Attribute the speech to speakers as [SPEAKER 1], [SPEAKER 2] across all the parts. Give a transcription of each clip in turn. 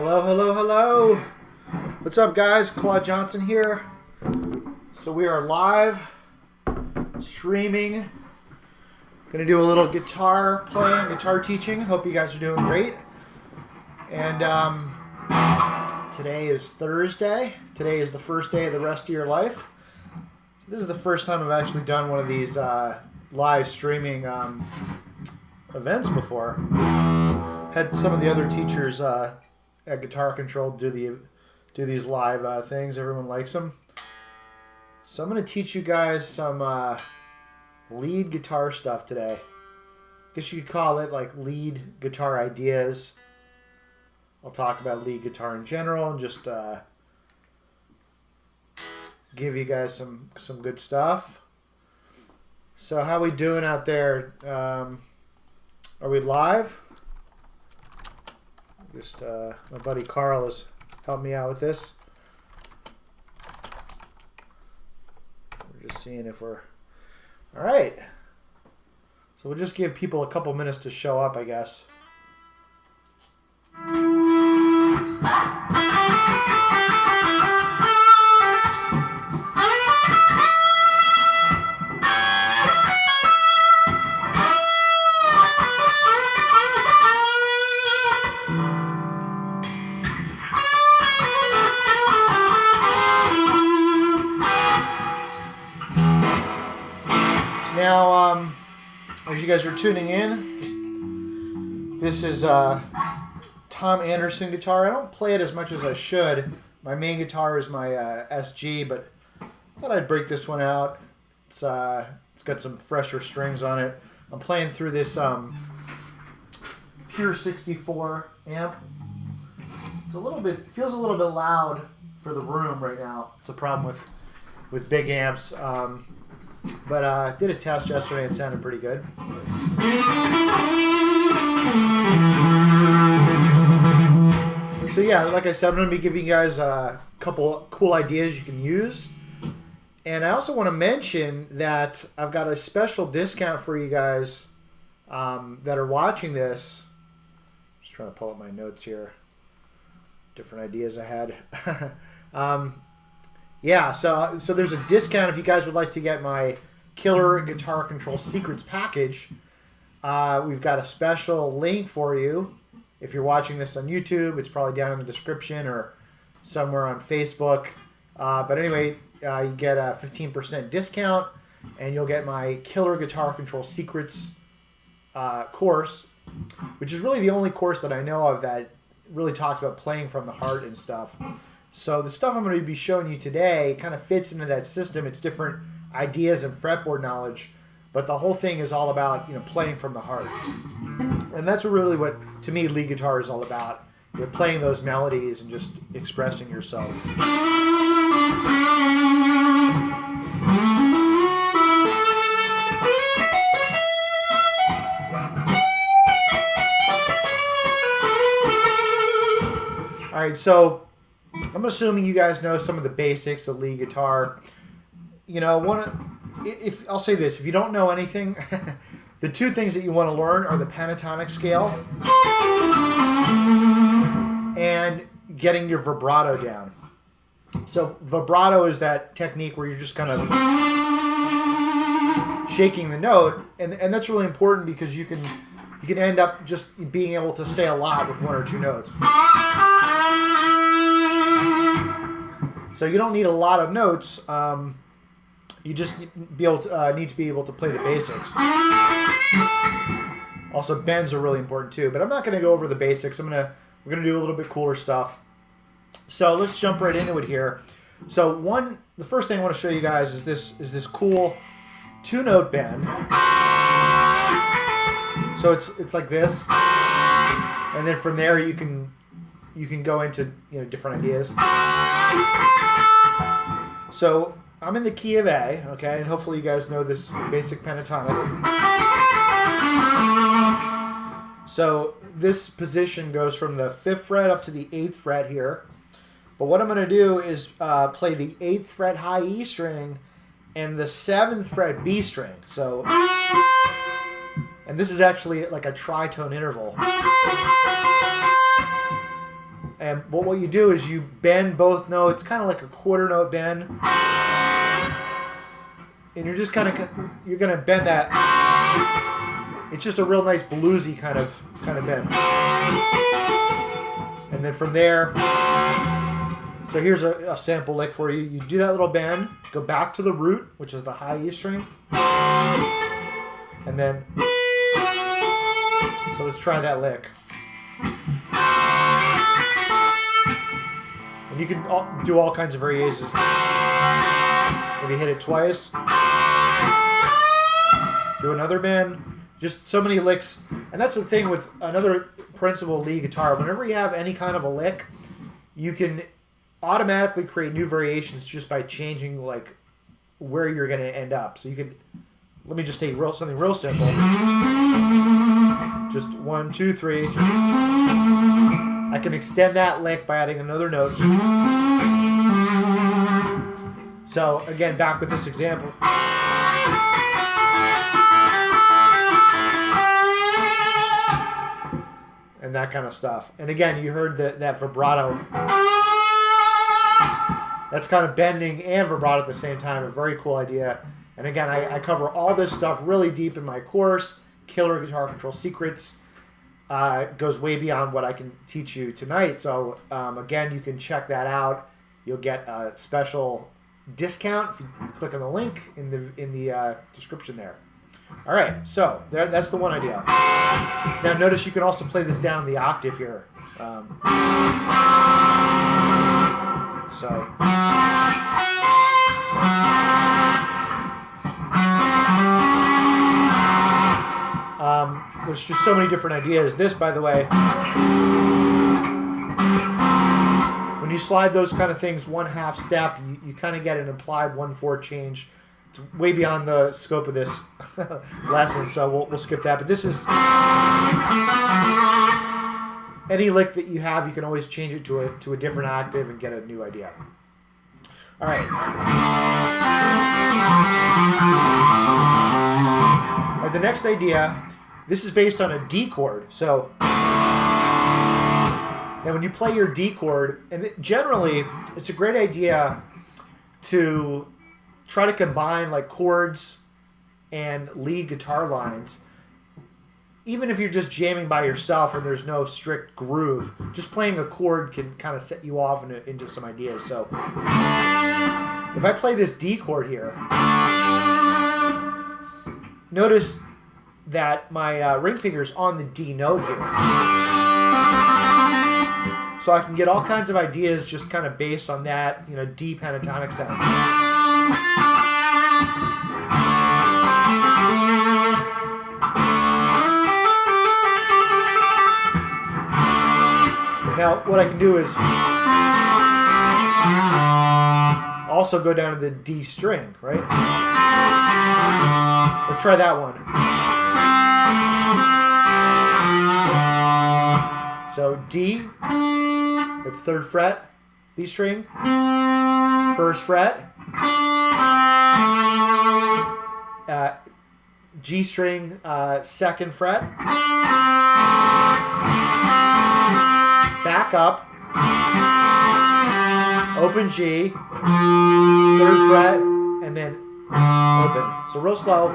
[SPEAKER 1] Hello, hello, hello. What's up, guys? Claude Johnson here. So we are live streaming. Gonna do a little guitar playing, guitar teaching. Hope you guys are doing great. And today is Thursday. Today is the first day of the rest of your life. This is the first time I've actually done one of these live streaming events before. Had some of the other teachers at Guitar Control do these live things. Everyone likes them. So I'm going to teach you guys some lead guitar stuff today. I guess you could call it like lead guitar ideas. I'll talk about lead guitar in general and just give you guys some good stuff. So how we doing out there? Are we live? Just my buddy Carl has helped me out with this. We're just seeing if we're all right. So we'll just give people a couple minutes to show up, I guess. Now, as you guys are tuning in, this is Tom Anderson guitar. I don't play it as much as I should. My main guitar is my SG, but I thought I'd break this one out. It's got some fresher strings on it. I'm playing through this Pure 64 amp. Feels a little bit loud for the room right now. It's a problem with big amps. But I did a test yesterday and it sounded pretty good. So yeah, like I said, I'm going to be giving you guys a couple cool ideas you can use. And I also want to mention that I've got a special discount for you guys that are watching this. Just trying to pull up my notes here. Different ideas I had. Yeah, so there's a discount if you guys would like to get my Killer Guitar Control Secrets package. We've got a special link for you. If you're watching this on YouTube, it's probably down in the description or somewhere on Facebook. But anyway, you get a 15% discount, and you'll get my Killer Guitar Control Secrets course, which is really the only course that I know of that really talks about playing from the heart and stuff. So the stuff I'm going to be showing you today kind of fits into that system. It's different ideas and fretboard knowledge, but the whole thing is all about, playing from the heart. And that's really what, to me, lead guitar is all about. Playing those melodies and just expressing yourself. All right, so I'm assuming you guys know some of the basics of lead guitar. If I'll say this, if you don't know anything, the two things that you want to learn are the pentatonic scale and getting your vibrato down. So vibrato is that technique where you're just kind of shaking the note, and that's really important because you can end up just being able to say a lot with one or two notes. So you don't need a lot of notes. You just need to be able to play the basics. Also, bends are really important too. But I'm not going to go over the basics. We're going to do a little bit cooler stuff. So let's jump right into it here. So the first thing I want to show you guys is this cool 2-note bend. So it's like this, and then from there you can go into different ideas. So I'm in the key of A, okay, and hopefully you guys know this basic pentatonic. So this position goes from the 5th fret up to the 8th fret here. But what I'm going to do is play the 8th fret high E string and the 7th fret B string. So, and this is actually like a tritone interval. And what you do is you bend both notes, kind of like a quarter note bend. And you're just you're gonna bend that. It's just a real nice bluesy kind of bend. And then from there, so here's a sample lick for you. You do that little bend, go back to the root, which is the high E string. And then, so let's try that lick. And you can do all kinds of variations. Maybe hit it twice. Do another bend. Just so many licks. And that's the thing with another principle of lead guitar. Whenever you have any kind of a lick, you can automatically create new variations just by changing like where you're going to end up. So you could, let me just take something real simple. Just 1, 2, 3. I can extend that lick by adding another note. So again, back with this example. And that kind of stuff. And again, you heard that vibrato. That's kind of bending and vibrato at the same time. A very cool idea. And again, I cover all this stuff really deep in my course, Killer Guitar Control Secrets. It goes way beyond what I can teach you tonight. So again, you can check that out. You'll get a special discount if you click on the link in the description there. All right, so that's the one idea. Now notice you can also play this down the octave here. There's just so many different ideas. This, by the way, when you slide those kind of things 1/2 step, you kind of get an implied 1/4 change. It's way beyond the scope of this lesson, so we'll skip that. But this is any lick that you have, you can always change it to a different octave and get a new idea. All right. All right, the next idea, this is based on a D chord. So now when you play your D chord, and generally it's a great idea to try to combine like chords and lead guitar lines. Even if you're just jamming by yourself and there's no strict groove, just playing a chord can kind of set you off into some ideas. So if I play this D chord here, notice that my ring finger's on the D note here. So I can get all kinds of ideas just kind of based on that, D pentatonic sound. Now, what I can do is also go down to the D string, right? Let's try that one. So D, that's 3rd fret, B string, 1st fret, G string, 2nd fret, back up, open G, 3rd fret, and then open. So real slow.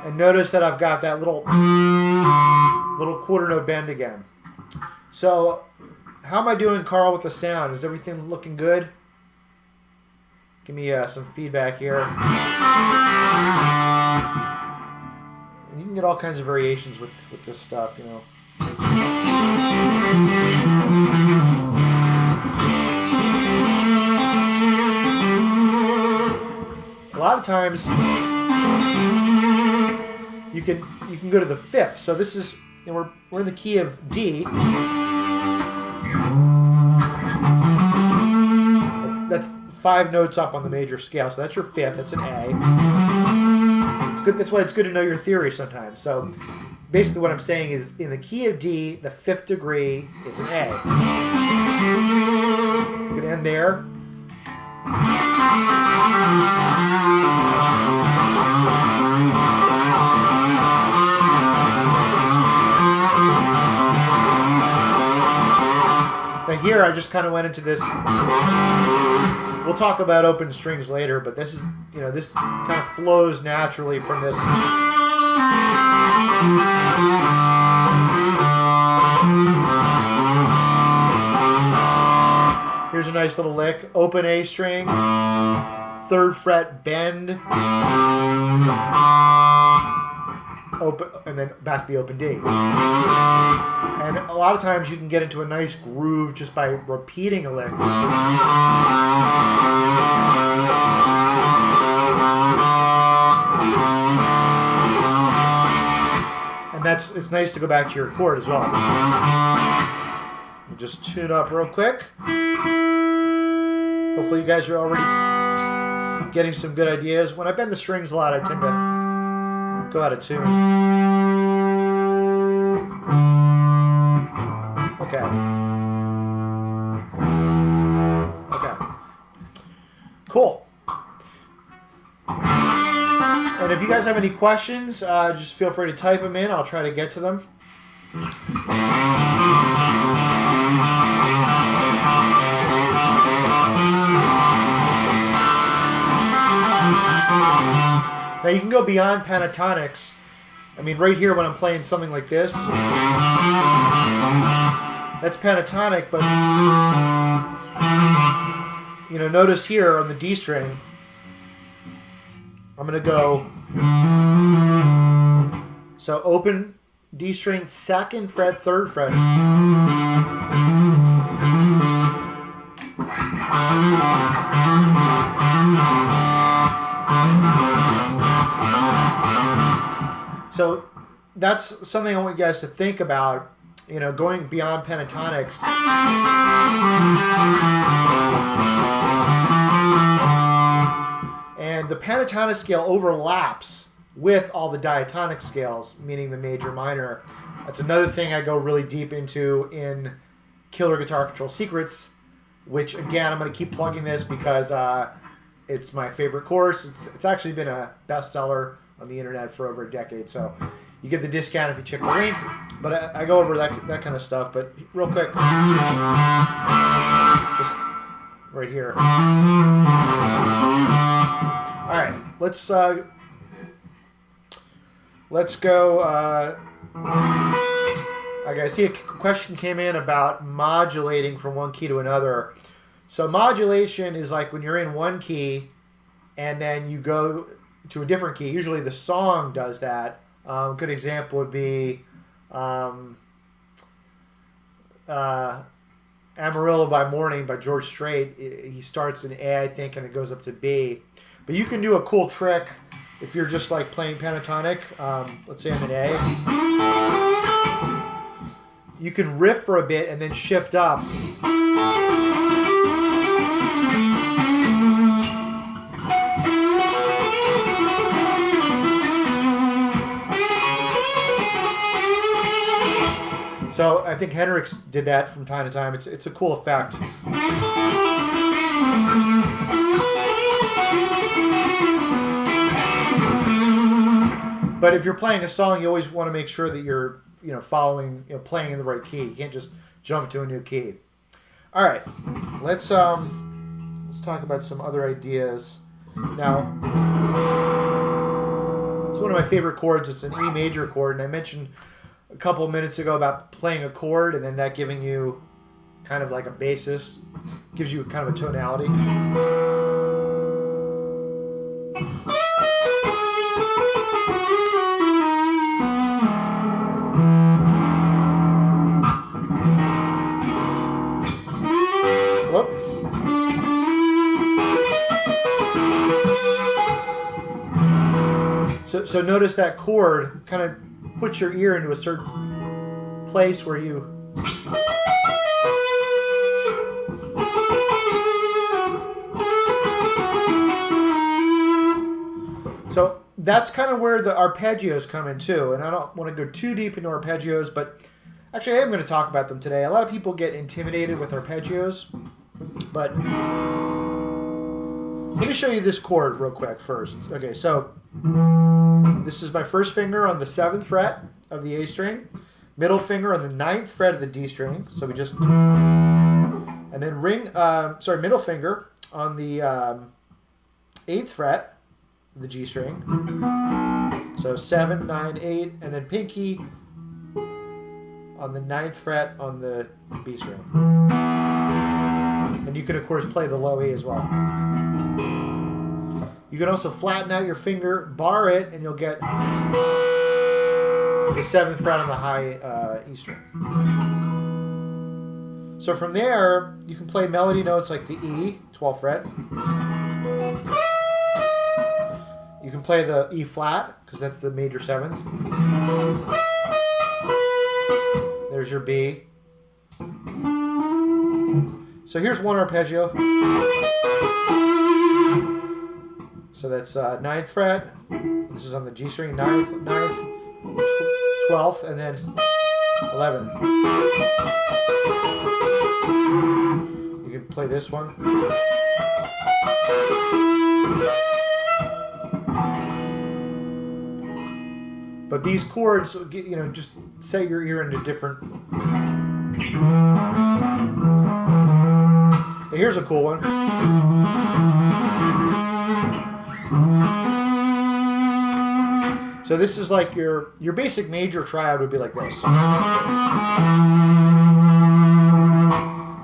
[SPEAKER 1] And notice that I've got that little quarter note bend again. So how am I doing, Carl, with the sound? Is everything looking good? Give me some feedback here. And you can get all kinds of variations with this stuff, A lot of times you can go to the 5th. So this is, we're in the key of D. That's 5 notes up on the major scale. So that's your 5th. That's an A. It's good. That's why it's good to know your theory sometimes. So basically what I'm saying is in the key of D, the 5th degree is an A. You can end there. here, I just kind of went into this. We'll talk about open strings later, but this is, this kind of flows naturally from this. Here's a nice little lick. Open A string, 3rd fret bend, open, and then back to the open D. And a lot of times you can get into a nice groove just by repeating a lick. And it's nice to go back to your chord as well. Just tune up real quick. Hopefully you guys are already getting some good ideas. When I bend the strings a lot, I tend to go out of tune. Okay. Okay. Cool. And if you guys have any questions, just feel free to type them in. I'll try to get to them. Now you can go beyond pentatonics. I mean, right here when I'm playing something like this, that's pentatonic, but notice here on the D string, I'm going to go, so open D string, 2nd fret, 3rd fret. So that's something I want you guys to think about, going beyond pentatonics. And the pentatonic scale overlaps with all the diatonic scales, meaning the major, minor. That's another thing I go really deep into in Killer Guitar Control Secrets, which again, I'm going to keep plugging this because it's my favorite course. It's actually been a bestseller on the internet for over a decade, so you get the discount if you check the link. But I go over that kind of stuff. But real quick, just right here. All right, let's go. I see a question came in about modulating from one key to another. So modulation is like when you're in one key and then you go to a different key. Usually the song does that. A good example would be Amarillo by Morning by George Strait. He starts in A, I think, and it goes up to B. But you can do a cool trick if you're just like playing pentatonic. Let's say I'm in A. You can riff for a bit and then shift up. So I think Hendrix did that from time to time. It's a cool effect. But if you're playing a song, you always want to make sure that you're following, playing in the right key. You can't just jump to a new key. All right, let's talk about some other ideas. Now, it's one of my favorite chords. It's an E major chord, and I mentioned a couple of minutes ago about playing a chord and then that giving you kind of like a basis, gives you kind of a tonality. Whoop. So notice that chord kind of put your ear into a certain place where you so that's kind of where the arpeggios come in too. And I don't want to go too deep into arpeggios, but actually I am going to talk about them today. A lot of people get intimidated with arpeggios, but let me show you this chord real quick first. Okay, so this is my first finger on the 7th fret of the A string, middle finger on the 9th fret of the D string. So we just, And then middle finger on the 8th fret of the G string. So 7, 9, 8, and then pinky on the 9th fret on the B string. And you can, of course, play the low E as well. You can also flatten out your finger, bar it, and you'll get the 7th fret on the high E string. So from there, you can play melody notes like the E, 12th fret. You can play the E flat, because that's the major 7th. There's your B. So here's one arpeggio. So that's 9th fret. This is on the G string, 9th, 12th, and then 11. You can play this one. But these chords, you know, just set your ear into different. Now here's a cool one. So this is like your basic major triad would be like this.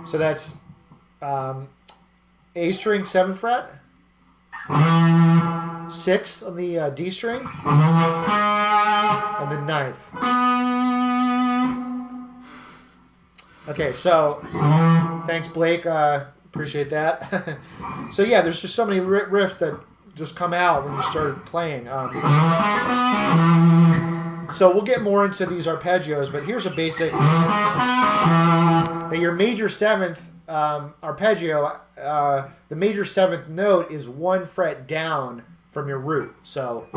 [SPEAKER 1] So that's A string, 7th fret, 6th on the D string, and then 9th. Okay, so thanks, Blake. Appreciate that. So yeah, there's just so many riffs that just come out when you start playing. So we'll get more into these arpeggios, but here's a basic. Now your major 7th arpeggio, the major 7th note is 1 fret down from your root. So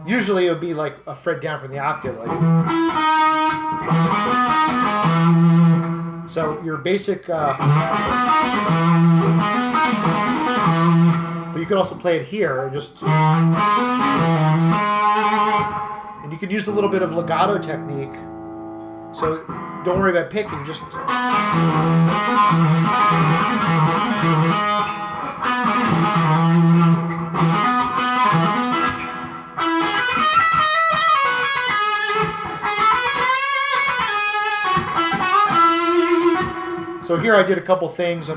[SPEAKER 1] usually it would be like a fret down from the octave. Like. So your basic, but you can also play it here, and you can use a little bit of legato technique. So don't worry about picking, just. So here I did a couple things.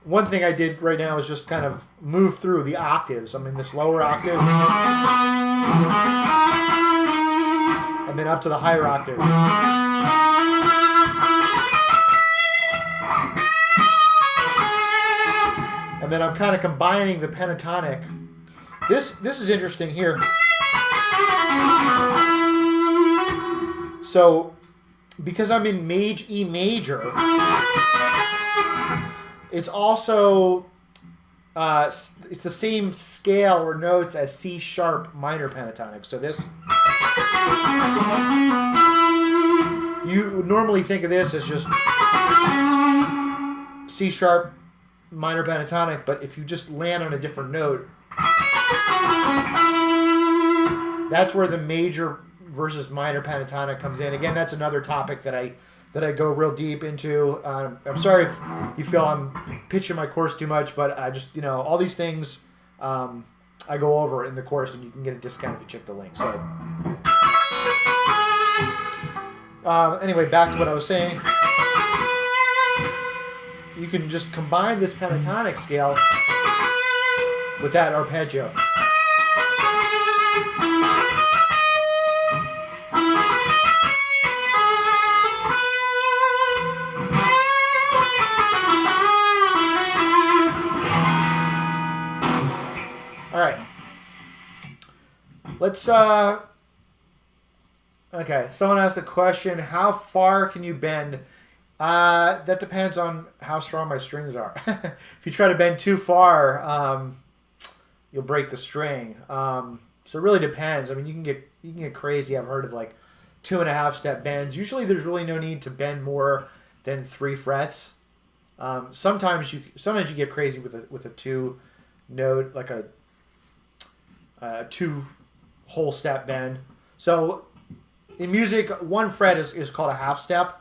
[SPEAKER 1] One thing I did right now is just kind of move through the octaves. I'm in this lower octave, and then up to the higher octave. And then I'm kind of combining the pentatonic. This is interesting here. So, because I'm in E major, it's also it's the same scale or notes as C sharp minor pentatonic. So this, you would normally think of this as just C sharp minor pentatonic, but if you just land on a different note, that's where the major versus minor pentatonic comes in. Again, that's another topic that I go real deep into. I'm sorry if you feel I'm pitching my course too much, but I just, you know, all these things I go over in the course, and you can get a discount if you check the link. So anyway, back to what I was saying. You can just combine this pentatonic scale with that arpeggio. All right. Let's okay, someone asked a question, how far can you bend? That depends on how strong my strings are. If you try to bend too far, you'll break the string. So it really depends. I mean, you can get crazy. I've heard of like 2.5 step bends. Usually there's really no need to bend more than 3 frets. Sometimes you get crazy with a 2 note, like a 2 whole step bend. So in music, 1 fret is called a half step,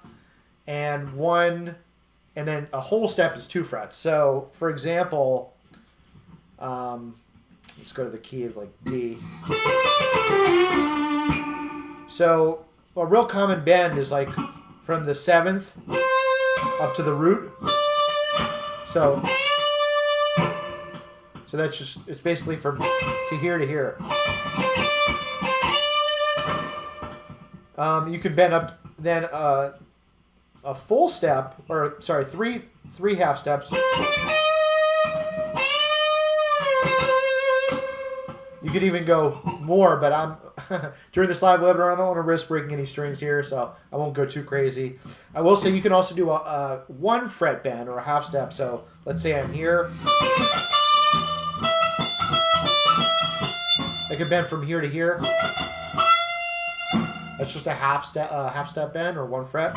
[SPEAKER 1] and then a whole step is 2 frets. So, for example, let's go to the key of like D. So a real common bend is like from the 7th up to the root. So that's just, it's basically from to here to here. You can bend up then a full step, or sorry, three half steps. You could even go more, but I'm during this live webinar, I don't want to risk breaking any strings here, so I won't go too crazy. I will say you can also do a 1 fret bend or a half step. So let's say I'm here. I can bend from here to here. That's just a half step bend or 1 fret.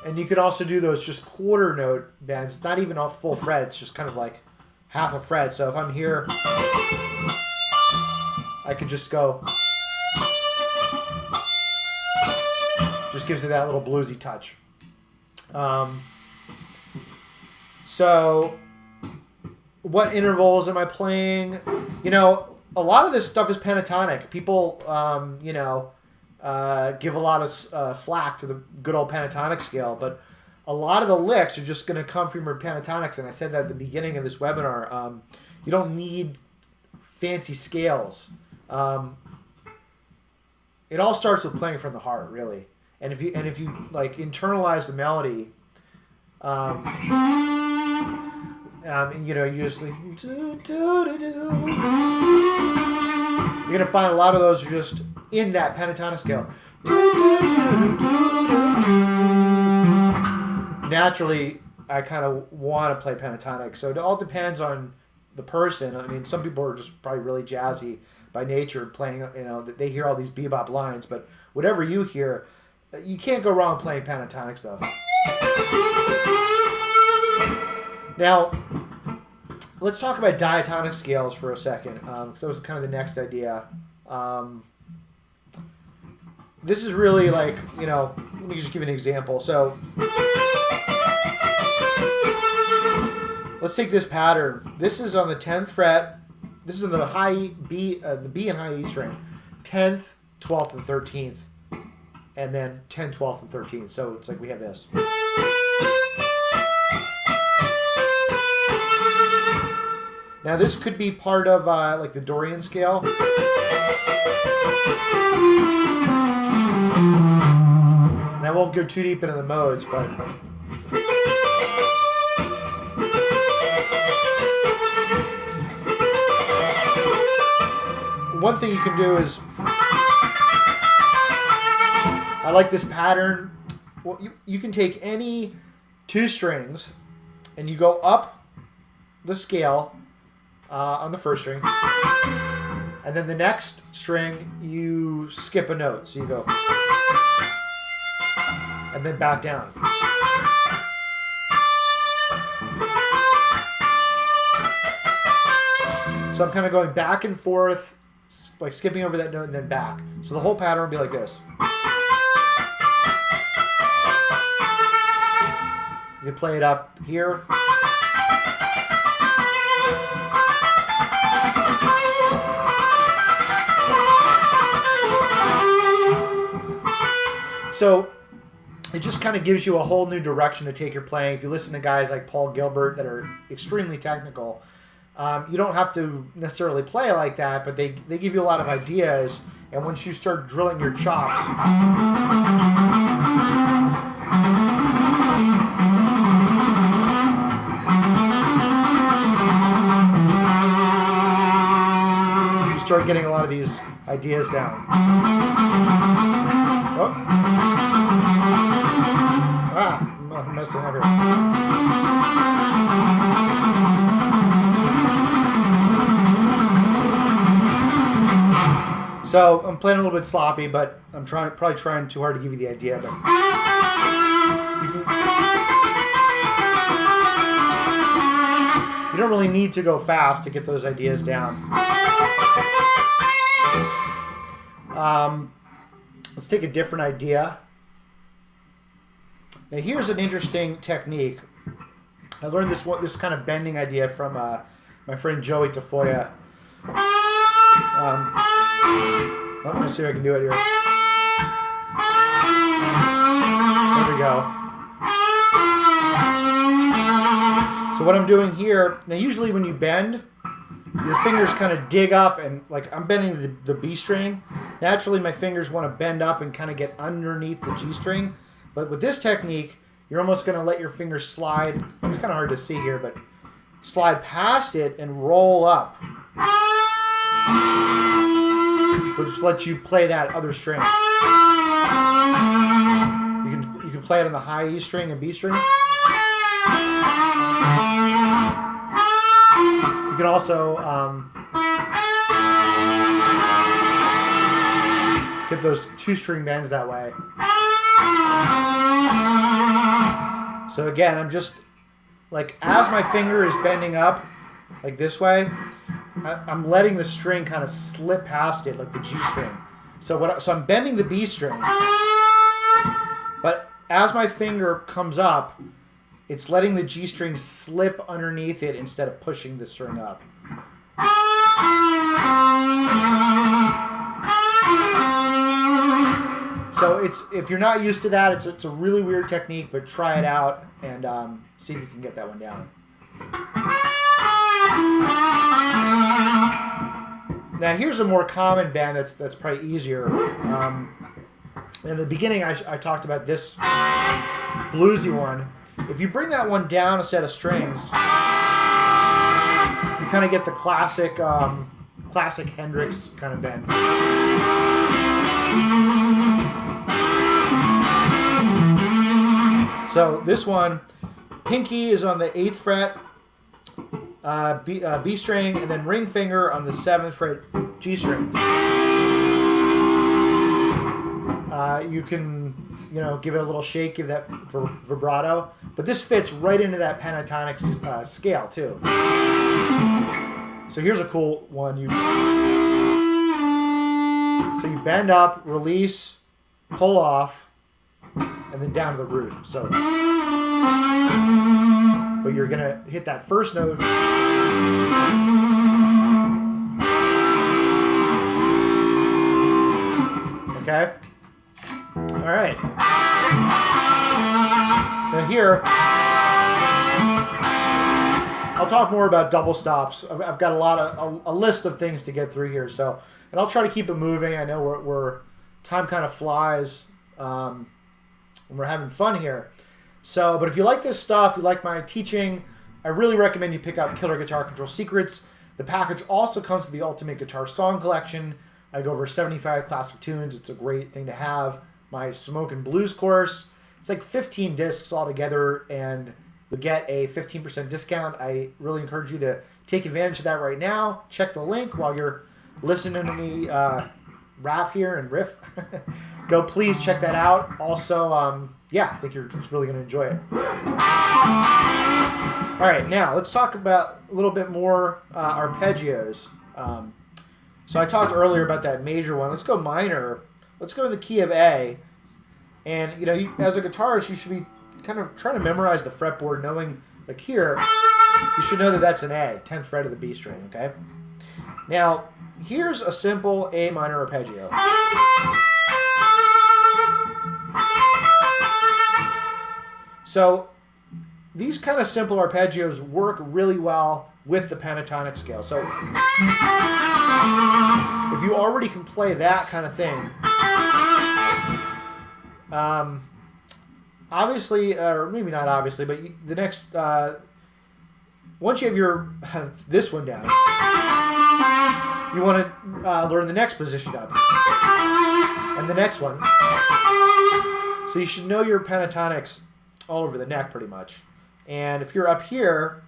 [SPEAKER 1] And you can also do those just quarter note bends. It's not even a full fret. It's just kind of like half a fret. So if I'm here, I could just go. Just gives it that little bluesy touch. So what intervals am I playing? You know, a lot of this stuff is pentatonic. People, you know, give a lot of flack to the good old pentatonic scale, but a lot of the licks are just going to come from your pentatonics, and I said that at the beginning of this webinar. You don't need fancy scales. It all starts with playing from the heart, really. And if you like internalize the melody, you know, you just like, you're gonna find a lot of those are just in that pentatonic scale. Naturally, I kind of want to play pentatonic, so it all depends on the person. I mean, some people are just probably really jazzy by nature, playing, you know, they hear all these bebop lines, but whatever you hear, you can't go wrong playing pentatonics, though. Now, let's talk about diatonic scales for a second, because that was kind of the next idea. This is really like, you know, let me just give you an example. So let's take this pattern. This is on the 10th fret. This is on the high B, the B and high E string. 10th, 12th, and 13th. And then 10th, 12th, and 13th. So it's like we have this. Now this could be part of like the Dorian scale. And I won't go too deep into the modes, but one thing you can do is, I like this pattern. Well, you can take any 2 strings and you go up the scale on the first string, and then the next string you skip a note, so you go and then back down. So I'm kind of going back and forth, like skipping over that note and then back. So the whole pattern would be like this. You can play it up here. So it just kind of gives you a whole new direction to take your playing. If you listen to guys like Paul Gilbert that are extremely technical, you don't have to necessarily play like that, but they give you a lot of ideas. And once you start drilling your chops, you start getting a lot of these ideas down. Oh. I'm messing up here. So I'm playing a little bit sloppy, but I'm probably trying too hard to give you the idea. But you don't really need to go fast to get those ideas down. Let's take a different idea. Now here's an interesting technique. I learned this kind of bending idea from my friend Joey Tafoya. Let's see if I can do it here. There we go. So what I'm doing here, now usually when you bend, your fingers kind of dig up and like I'm bending the B string. Naturally my fingers want to bend up and kind of get underneath the G string. But with this technique, you're almost going to let your fingers slide. It's kind of hard to see here, but slide past it and roll up. Which lets you play that other string. You can play it on the high E string and B string. You can also get those 2-string bends that way. So again, I'm just like as my finger is bending up like this way, I'm letting the string kind of slip past it like the G string. So I'm bending the B string, but as my finger comes up, it's letting the G string slip underneath it instead of pushing the string up. So if you're not used to that, it's a really weird technique, but try it out and see if you can get that one down. Now here's a more common bend that's probably easier. In the beginning, I talked about this bluesy one. If you bring that one down a set of strings, you kind of get the classic Hendrix kind of bend. So this one, pinky is on the 8th fret, B string, and then ring finger on the 7th fret G string. You can, give it a little shake, give that vibrato, but this fits right into that pentatonic scale too. So here's a cool one. So you bend up, release, pull off, and then down to the root. So, but you're gonna hit that first note. Okay. All right. Now here, I'll talk more about double stops. I've got a list of things to get through here. So, and I'll try to keep it moving. I know we're time kind of flies when we're having fun here. So, but if you like this stuff, you like my teaching, I really recommend you pick up Killer Guitar Control Secrets. The package also comes with the Ultimate Guitar Song Collection. I go over 75 classic tunes. It's a great thing to have. My Smoke and Blues course. It's like 15 discs altogether, and you'll get a 15% discount. I really encourage you to take advantage of that right now. Check the link while you're listening to me rap here and riff. Go please check that out. Also, I think you're just really going to enjoy it. All right, now let's talk about a little bit more arpeggios. So I talked earlier about that major one. Let's go minor. Let's go in the key of A. And, as a guitarist, you should be kind of trying to memorize the fretboard, knowing, like here, you should know that that's an A, 10th fret of the B string, okay? Now, here's a simple A minor arpeggio. So, these kind of simple arpeggios work really well with the pentatonic scale. So, if you already can play that kind of thing, obviously, or maybe not obviously, but the next, once you have your this one down, you want to learn the next position up, and the next one. So you should know your pentatonics all over the neck pretty much. And if you're up here,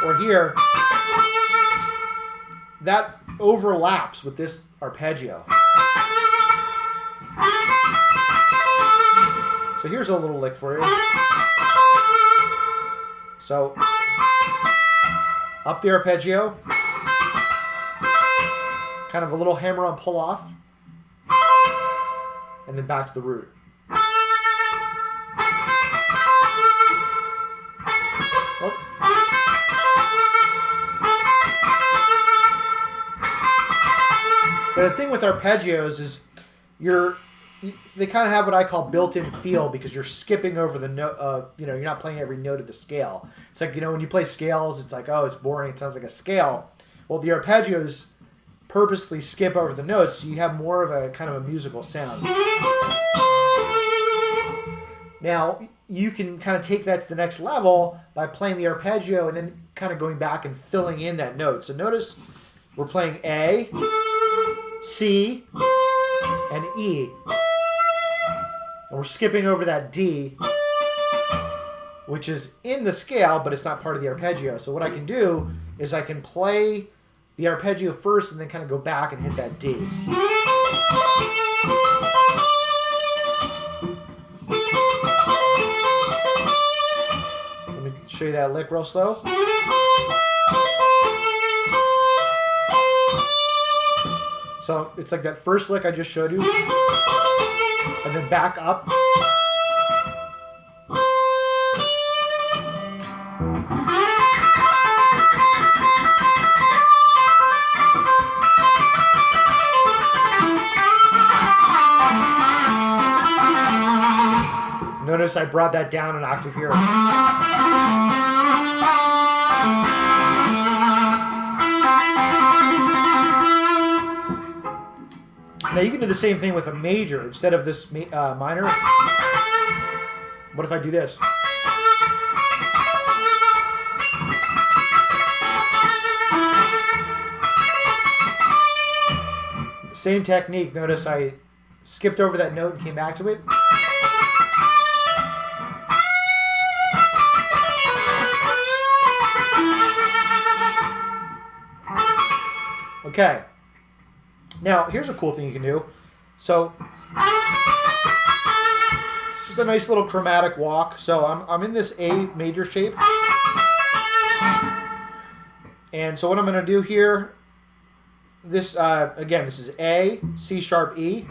[SPEAKER 1] or here, that overlaps with this arpeggio. So here's a little lick for you. So, up the arpeggio, kind of a little hammer on pull off, and then back to the root. But the thing with arpeggios is they kind of have what I call built-in feel because you're skipping over the note. You're not playing every note of the scale. It's like, when you play scales, it's like, oh, it's boring. It sounds like a scale. Well, the arpeggios purposely skip over the notes, so you have more of a kind of a musical sound. Now, you can kind of take that to the next level by playing the arpeggio and then kind of going back and filling in that note. So notice we're playing A, C, and E. And we're skipping over that D, which is in the scale, but it's not part of the arpeggio. So what I can do is I can play the arpeggio first and then kind of go back and hit that D. Let me show you that lick real slow. So it's like that first lick I just showed you, and then back up. Notice I brought that down an octave here. Now you can do the same thing with a major. Instead of this minor, what if I do this? Same technique. Notice I skipped over that note and came back to it. Okay. Now, here's a cool thing you can do. So, it's just a nice little chromatic walk. So, I'm in this A major shape. And so what I'm going to do here, again, this is A, C sharp, E.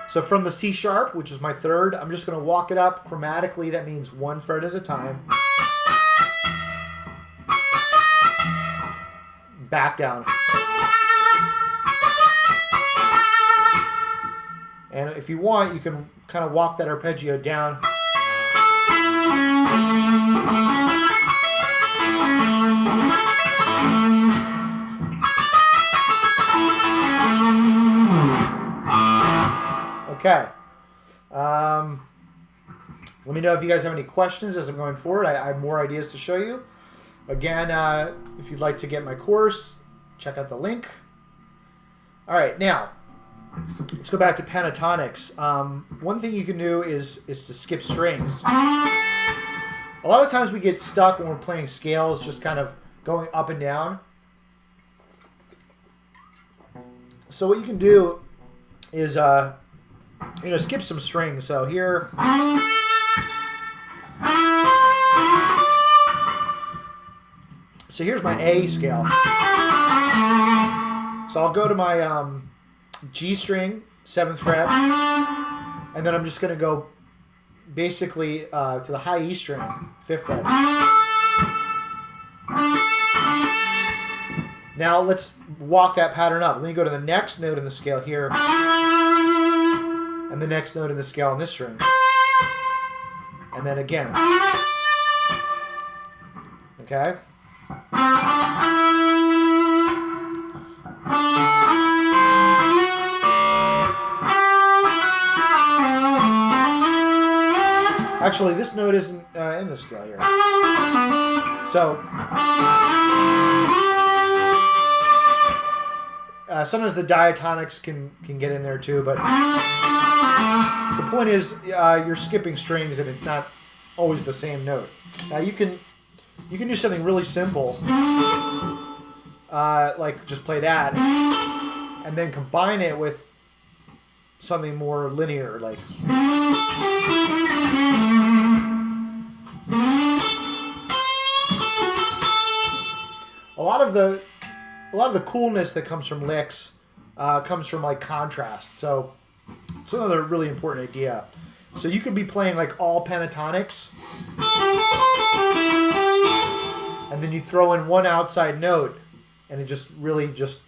[SPEAKER 1] So from the C sharp, which is my third, I'm just going to walk it up chromatically. That means one fret at a time. Back down. And if you want, you can kind of walk that arpeggio down. Okay. Let me know if you guys have any questions as I'm going forward. I have more ideas to show you. Again, if you'd like to get my course, check out the link. All right, now, let's go back to pentatonics. One thing you can do is to skip strings. A lot of times we get stuck when we're playing scales, just kind of going up and down. So what you can do is, skip some strings. So here, so here's my A scale. So I'll go to my G string, 7th fret, and then I'm just going to go basically to the high E string, 5th fret. Now let's walk that pattern up. Let me go to the next note in the scale here, and the next note in the scale on this string. And then again. Okay? Actually, this note isn't in the scale here. So, sometimes the diatonics can get in there too, but the point is you're skipping strings and it's not always the same note. Now you can do something really simple, like just play that, and then combine it with something more linear, like. A lot of the coolness that comes from licks comes from like contrast. So it's another really important idea. So you could be playing like all pentatonics, and then you throw in one outside note, and it just really just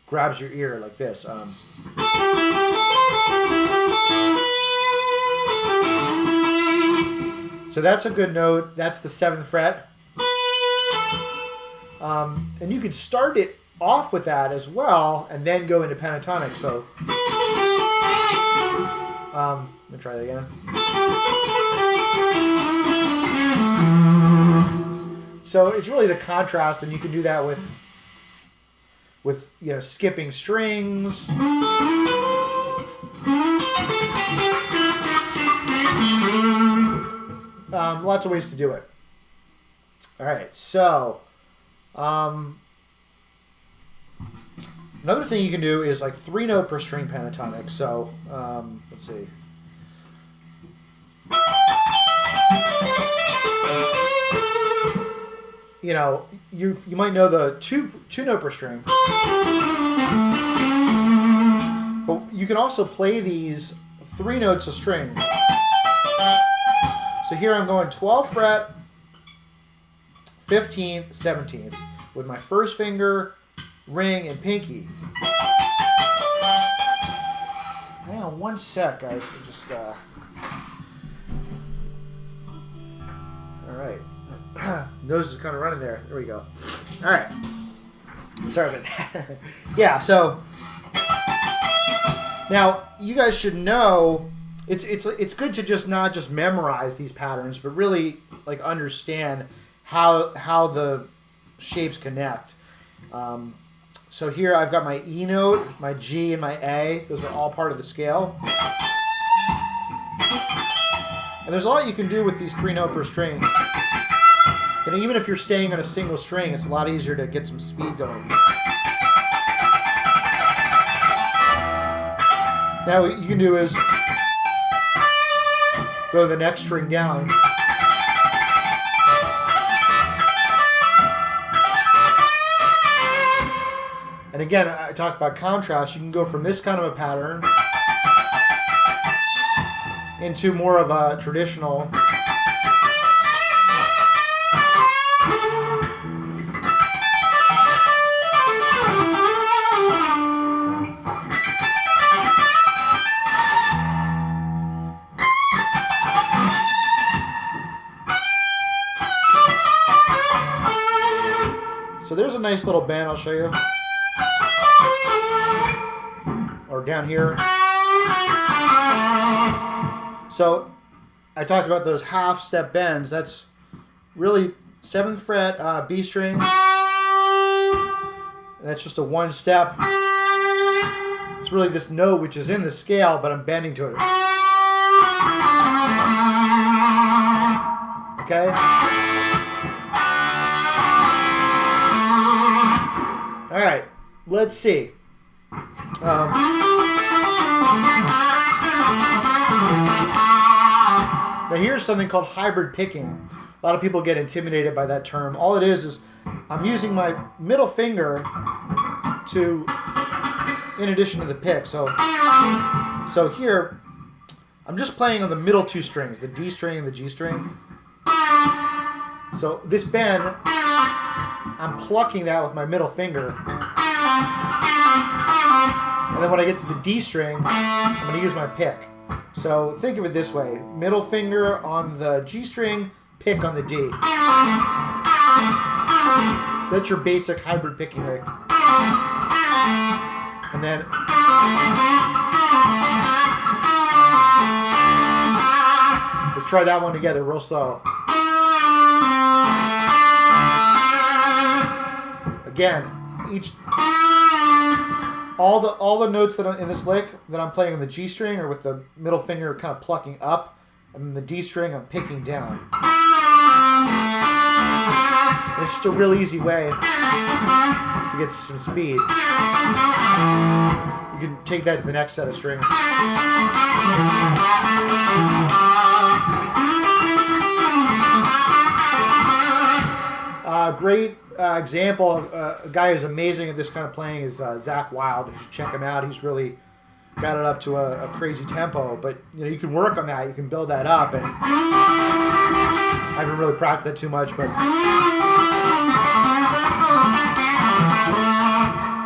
[SPEAKER 1] grabs your ear like this. So that's a good note. That's the 7th fret. And you could start it off with that as well and then go into pentatonic. So let me try that again. So it's really the contrast, and you can do that with skipping strings. Lots of ways to do it. All right, so another thing you can do is like 3-note per string pentatonic. So let's see. You might know the two note per string, but you can also play these 3 notes a string. So here I'm going 12th fret, 15th, 17th with my first finger, ring, and pinky. Hang on one sec, guys. Just all right. Nose is kind of running there. There we go. All right. Sorry about that. Yeah. So now you guys should know it's good to just not just memorize these patterns, but really like understand how the shapes connect. So here I've got my E note, my G, and my A. Those are all part of the scale. And there's a lot you can do with these 3-note per string. And even if you're staying on a single string, it's a lot easier to get some speed going. Now what you can do is go to the next string down. And again, I talked about contrast. You can go from this kind of a pattern into more of a traditional. So there's a nice little bend I'll show you. Or down here. So I talked about those half step bends. That's really 7th fret B string. That's just a 1 step. It's really this note which is in the scale, but I'm bending to it. Okay? All right, let's see. Now here's something called hybrid picking. A lot of people get intimidated by that term. All it is I'm using my middle finger in addition to the pick. So here, I'm just playing on the middle 2 strings, the D string and the G string. So this bend, I'm plucking that with my middle finger. And then when I get to the D string, I'm going to use my pick. So think of it this way. Middle finger on the G string, pick on the D. So that's your basic hybrid picking lick. And then let's try that one together real slow. Again, all the notes that are in this lick that I'm playing on the G string are with the middle finger kind of plucking up, and then the D string I'm picking down. And it's just a real easy way to get some speed. You can take that to the next set of strings. Great example. A guy who's amazing at this kind of playing is Zach Wilde. You should check him out. He's really got it up to a crazy tempo. But you can work on that. You can build that up. And I haven't really practiced that too much, but you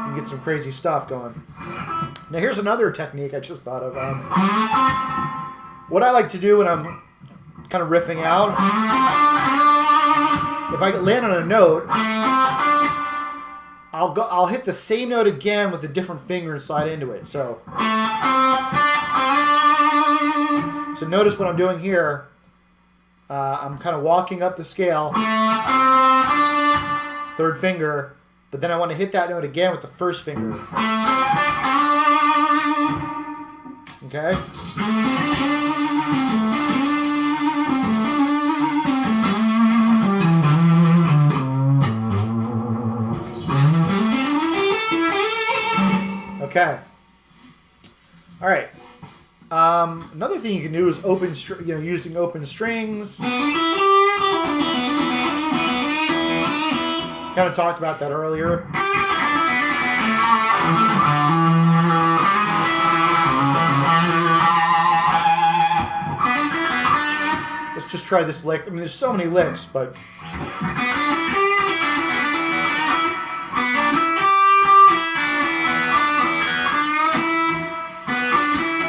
[SPEAKER 1] can get some crazy stuff going. Now here's another technique I just thought of. What I like to do when I'm kind of riffing out, if I land on a note, I'll hit the same note again with a different finger and slide into it. So notice what I'm doing here. I'm kind of walking up the scale, third finger, but then I want to hit that note again with the first finger. Okay? Okay. All right. Another thing you can do is using open strings. Kind of talked about that earlier. Let's just try this lick. I mean, there's so many licks, but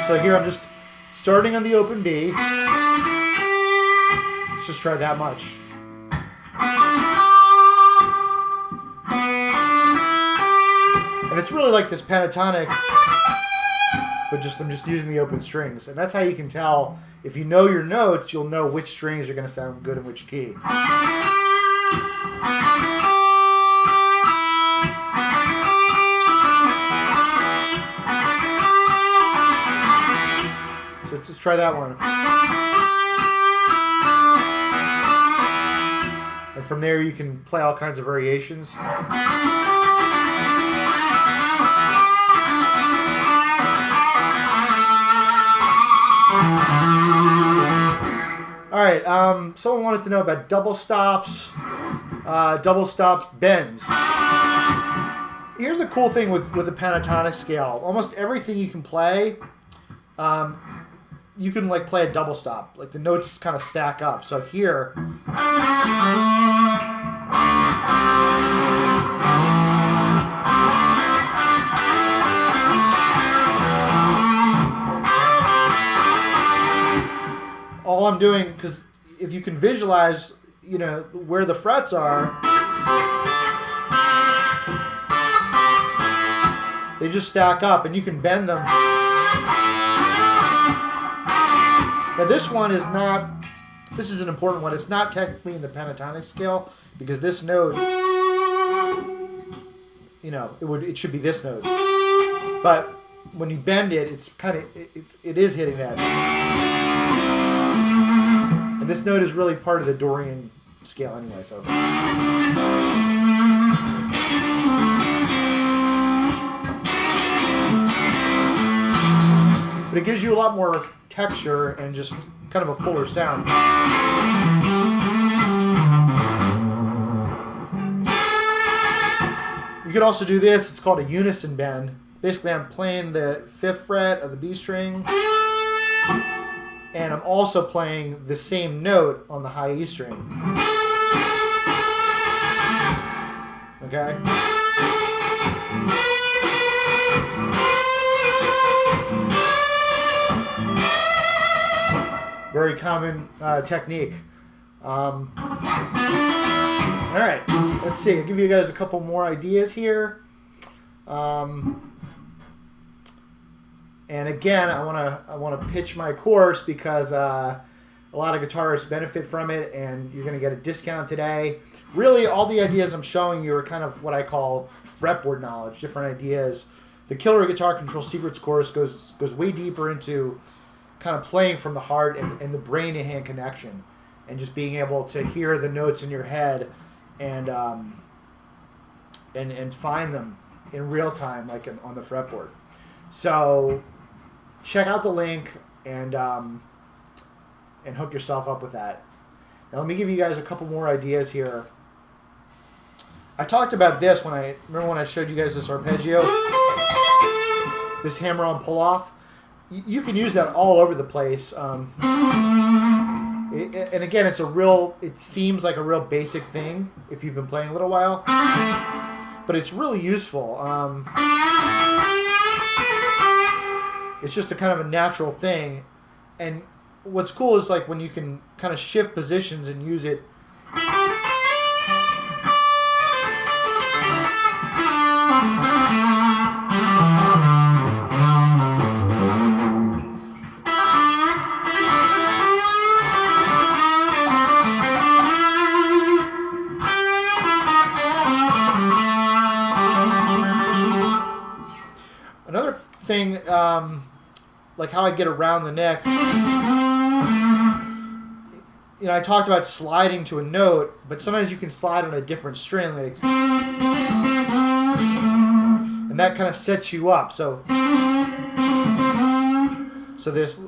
[SPEAKER 1] so here I'm just starting on the open B. Let's just try that much. And it's really like this pentatonic, but I'm just using the open strings. And that's how you can tell, if you know your notes, you'll know which strings are going to sound good in which key. So let's just try that one. And from there you can play all kinds of variations. All right, someone wanted to know about double stops bends. Here's the cool thing with the pentatonic scale. Almost everything you can play, you can like play a double stop. Like the notes kind of stack up. So here, all I'm doing, because if you can visualize, where the frets are, they just stack up and you can bend them. Now this one is not, this is an important one, it's not technically in the pentatonic scale, because this note, it should be this note. But when you bend it, it is hitting that. And this note is really part of the Dorian scale anyway, so. But it gives you a lot more texture and just kind of a fuller sound. You could also do this, it's called a unison bend. Basically I'm playing the 5th fret of the B string, and I'm also playing the same note on the high E string. Okay? Very common technique. All right, let's see. I'll give you guys a couple more ideas here. And again, I want to pitch my course because a lot of guitarists benefit from it, and you're going to get a discount today. Really, all the ideas I'm showing you are kind of what I call fretboard knowledge, different ideas. The Killer Guitar Control Secrets course goes way deeper into kind of playing from the heart and the brain to hand connection, and just being able to hear the notes in your head and find them in real time, like on the fretboard. So check out the link and hook yourself up with that. Now let me give you guys a couple more ideas here. I talked about this when I showed you guys this arpeggio, this hammer-on pull-off. You can use that all over the place. And again, it seems like a real basic thing if you've been playing a little while. but it's really useful. It's just a kind of a natural thing, and what's cool is like when you can kind of shift positions and use it. Another thing, like how I get around the neck, you know, I talked about sliding to a note, but sometimes you can slide on a different string, like, and that kind of sets you up. So this,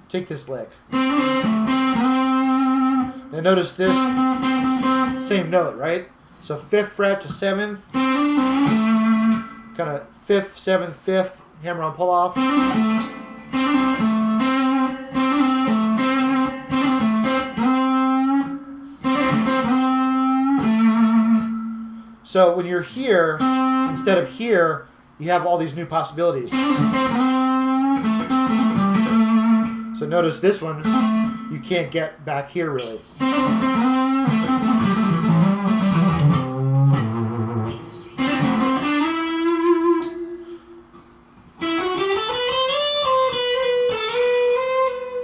[SPEAKER 1] take this lick. Now notice this, same note, right? So 5th fret to 7th, kind of 5th, 7th, 5th, hammer on pull off. So when you're here, instead of here, you have all these new possibilities. So notice this one, you can't get back here really.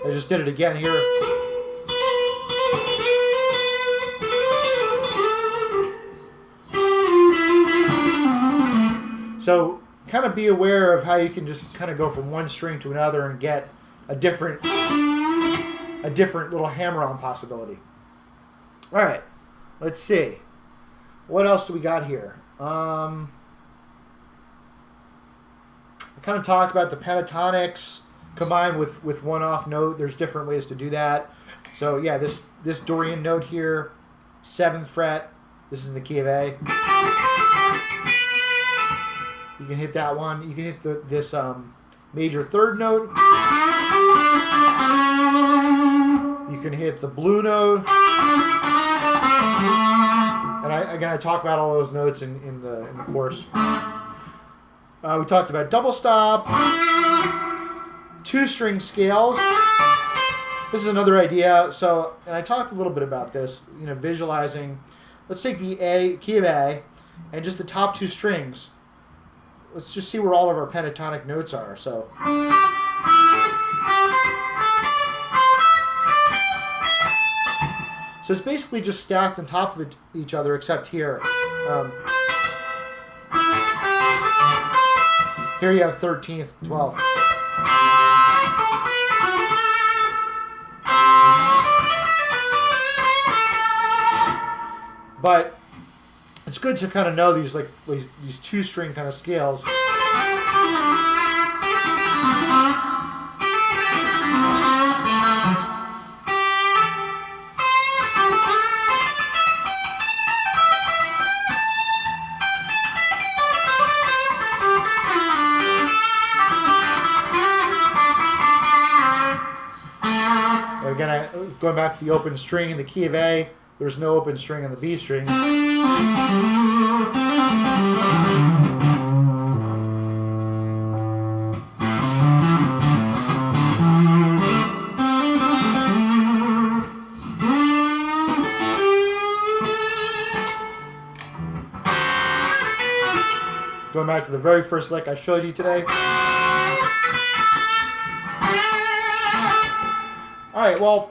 [SPEAKER 1] I just did it again here. So kind of be aware of how you can just kind of go from one string to another and get a different little hammer-on possibility. All right, let's see. What else do we got here? I kind of talked about the pentatonics combined with one-off note. There's different ways to do that. So yeah, this Dorian note here, 7th fret. This is in the key of A. You can hit that one. You can hit this major 3rd note. You can hit the blue note. And I talk about all those notes in the course. We talked about double stop, 2-string scales. This is another idea. So, and I talked a little bit about this. You know, visualizing. Let's take the A key of A, and just the top 2 strings. Let's just see where all of our pentatonic notes are. So, it's basically just stacked on top of each other, except here. Here you have 13th, 12th. But it's good to kind of know these these 2-string kind of scales. Again, going back to the open string in the key of A, there's no open string on the B string. Going back to the very first lick I showed you today. All right, well,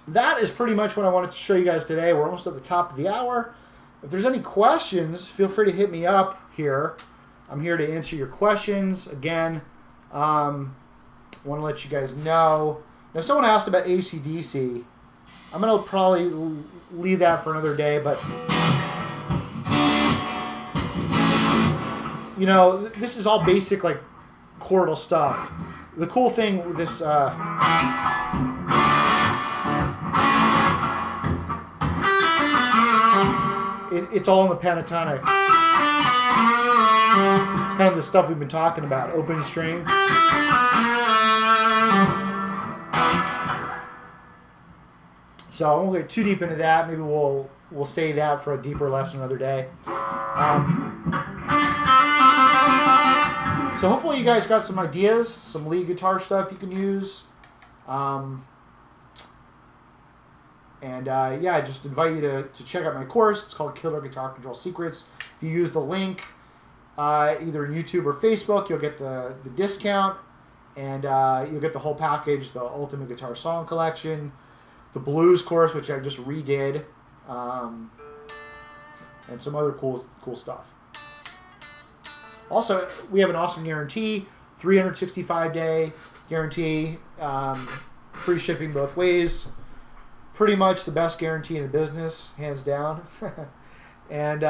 [SPEAKER 1] that is pretty much what I wanted to show you guys today. We're almost at the top of the hour. If there's any questions, feel free to hit me up here. I'm here to answer your questions. Again, I want to let you guys know. Now, someone asked about AC/DC. I'm going to probably leave that for another day, but you know, this is all basic, like, chordal stuff. The cool thing with this, it's all in the pentatonic. It's kind of the stuff we've been talking about, open string. So I won't get too deep into that. Maybe we'll save that for a deeper lesson another day. So hopefully you guys got some ideas, some lead guitar stuff you can use. Yeah, I just invite you to check out my course. It's called Killer Guitar Control Secrets. If you use the link either in YouTube or Facebook, you'll get the discount, and you'll get the whole package, the Ultimate Guitar Song Collection, the Blues course, which I just redid, and some other cool stuff. Also, we have an awesome guarantee, 365-day guarantee, free shipping both ways. Pretty much the best guarantee in the business, hands down. And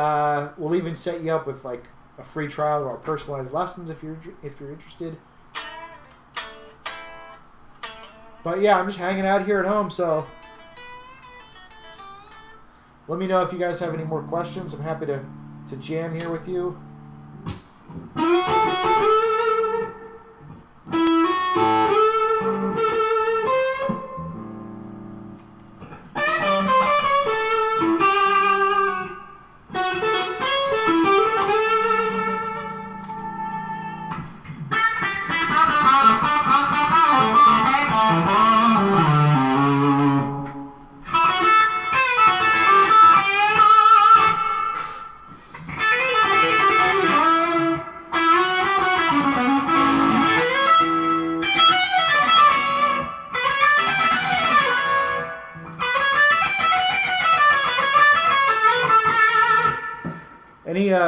[SPEAKER 1] we'll even set you up with like a free trial of our personalized lessons if you're interested. But yeah, I'm just hanging out here at home, so let me know if you guys have any more questions. I'm happy to jam here with you.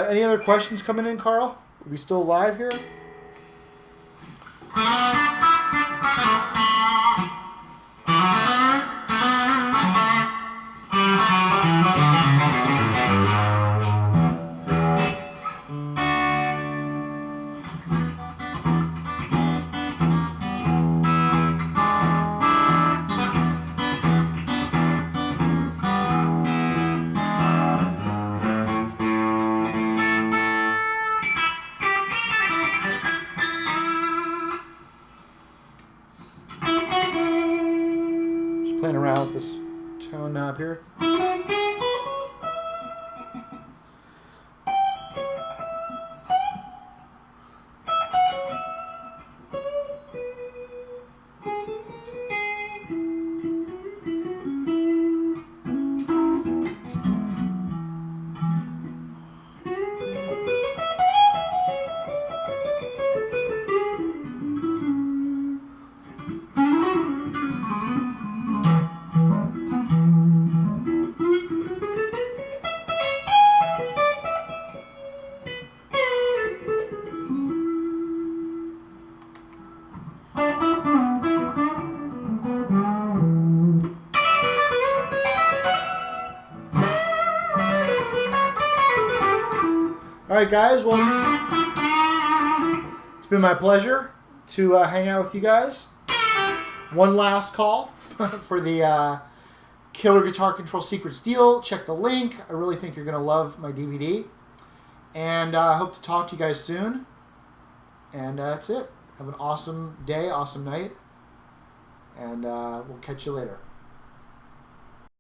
[SPEAKER 1] Any other questions coming in, Carl? Are we still live here? Playing around with this tone knob here. All right, guys. Well, it's been my pleasure to hang out with you guys. One last call for the Killer Guitar Control Secrets deal. Check the link. I really think you're going to love my DVD. And I hope to talk to you guys soon. And that's it. Have an awesome day, awesome night. And we'll catch you later.